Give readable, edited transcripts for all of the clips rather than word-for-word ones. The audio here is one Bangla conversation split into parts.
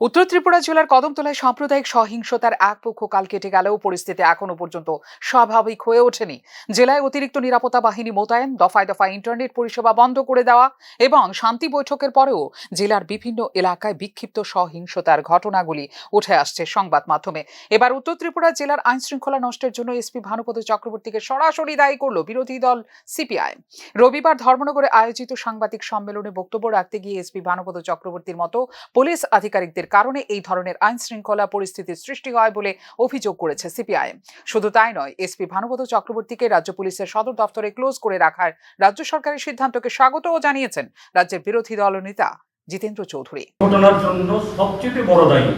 উত্তর ত্রিপুরা জেলার কদমতলায় সাম্প্রদায়িক সহিংসতার এক পক্ষ কাল কেটে গেলেও পরিস্থিতি এখনো পর্যন্ত স্বাভাবিক হয়ে ওঠেনি। জেলায় অতিরিক্ত নিরাপত্তা বাহিনী মোতায়েন, দফায় দফায় ইন্টারনেট পরিষেবা বন্ধ করে দেওয়া এবং শান্তি বৈঠকের পরেও জেলার বিভিন্ন এলাকায় বিক্ষিপ্ত সহিংসতার ঘটনাগুলি উঠে আসছে সংবাদ মাধ্যমে। এবার উত্তর ত্রিপুরা জেলার আইন শৃঙ্খলা নষ্টের জন্য এসপি ভানুপদ চক্রবর্তীকে সরাসরি দায়ী করল বিরোধী দল সিপিআই। রবিবার ধর্মনগরে আয়োজিত সাংবাদিক সম্মেলনে বক্তব্য রাখতে গিয়ে এসপি ভানুপদ চক্রবর্তীর মতো পুলিশ আধিকারিকদের কারণে এই ধরনের আইন শৃঙ্খলা পরিস্থিতির সৃষ্টি হয় বলে অভিযোগ করেছে সিপিআই। শুধু তাই নয়, এসপি ভানুপদ চক্রবর্তীকে রাজ্য পুলিশের সদর দপ্তরে ক্লোজ করে রাখার রাজ্য সরকারের সিদ্ধান্তকে স্বাগতও জানিয়েছেন রাজ্যের বিরোধী দলনেতা জিতেন্দ্র চৌধুরী। ঘটনার জন্য সবচেয়ে বড় দায়ী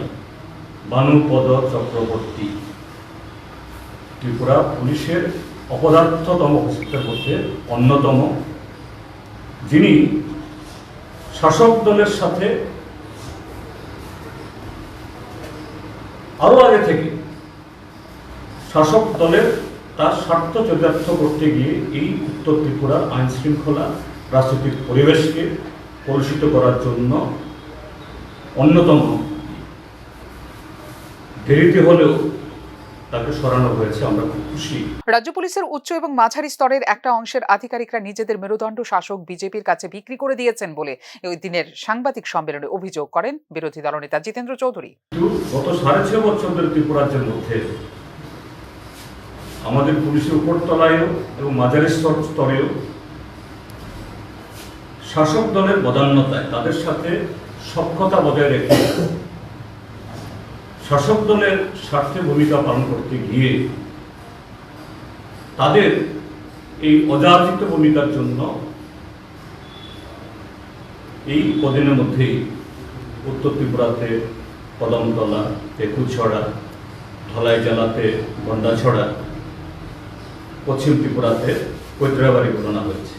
ভানুপদ চক্রবর্তী। ত্রিপুরা পুলিশের অপদার্থতম অফিসারদের মধ্যে অন্যতম, যিনি শাসক দলের সাথে আরো আগে থেকে শাসক দলের তার স্বার্থ চরিতার্থ করতে গিয়ে এই উত্তর ত্রিপুরার আইন শৃঙ্খলা রাজনৈতিক পরিবেশকে কলুষিত করার জন্য অন্যতম। দেরিতে হলেও তাকে সরানো হয়েছে, আমরা খুব খুশি। রাজ্য পুলিশের উচ্চ এবং মাঝারি স্তরের একটা অংশের আধিকারিকরা নিজেদের মেরুদণ্ড শাসক বিজেপির কাছে বিক্রি করে দিয়েছেন বলে ওই দিনের সাংবাদিক সম্মেলনে অভিযোগ করেন বিরোধী দলনেতা জিতেন্দ্র চৌধুরী। গত 6.5 বছর ধরে ত্রিপুরাজ্যের মধ্যে আমাদের পুলিশের উপরতলায়ও এবং মাঝারি স্তরেও শাসক দলের বদান্যতায় তাদের সাথে সখ্যতা বজায় রেখে শাসক দলের স্বার্থে ভূমিকা পালন করতে গিয়ে তাদের এই অযাচিত ভূমিকার জন্য এই কদিনের মধ্যেই উত্তর ত্রিপুরাতে কদমতলা, পেকুছড়া, ধলাই জেলাতে গন্ডাছড়া, পশ্চিম ত্রিপুরাতে কৈত্রাবাড়ি ঘটনা হয়েছে।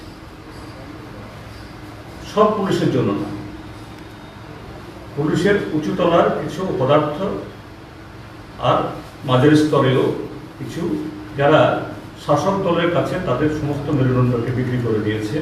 সব পুলিশের জন্য না, পুলিশের উঁচুতলার কিছু পদার্থ আর মাঝারি স্তরেও কিছু যারা শাসক দলের কাছে তাদের সমস্ত মেরুদণ্ডকে বিক্রি করে দিয়েছে।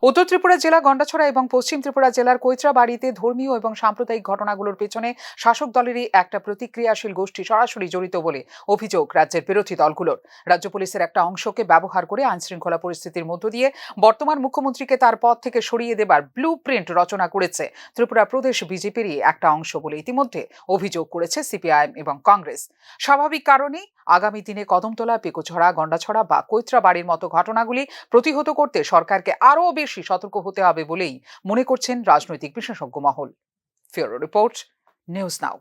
উত্তর ত্রিপুরা জেলা গন্ডাছড়া এবং পশ্চিম ত্রিপুরা জেলার কৈত্রাবাড়িতে ধর্মীয় এবং সাম্প্রদায়িক ঘটনাগুলোর পেছনে শাসক দলেরই একটা প্রতিক্রিয়াশীল গোষ্ঠী সরাসরি জড়িত বলে অভিযোগ রাজ্যের বিরোধী দলগুলোর। রাজ্য পুলিশের একটা অংশকে ব্যবহার করে আইন শৃঙ্খলা পরিস্থিতির মধ্য দিয়ে বর্তমান মুখ্যমন্ত্রীকে তার পদ থেকে সরিয়ে দেবার ব্লু প্রিন্ট রচনা করেছে ত্রিপুরা প্রদেশ বিজেপিরই একটা অংশ বলে ইতিমধ্যে অভিযোগ করেছে সিপিআইএম এবং কংগ্রেস। স্বাভাবিক কারণেই আগামী দিনে কদমতলা, পেকুছড়া, গন্ডাছড়া বা কৈত্রাবাড়ির মতো ঘটনাগুলি প্রতিহত করতে সরকারকে আরও বেশি সতর্ক হতে হবে বলেই মনে করছেন রাজনৈতিক বিশেষজ্ঞ মহল। ফিউরো রিপোর্ট, নিউজ নাও।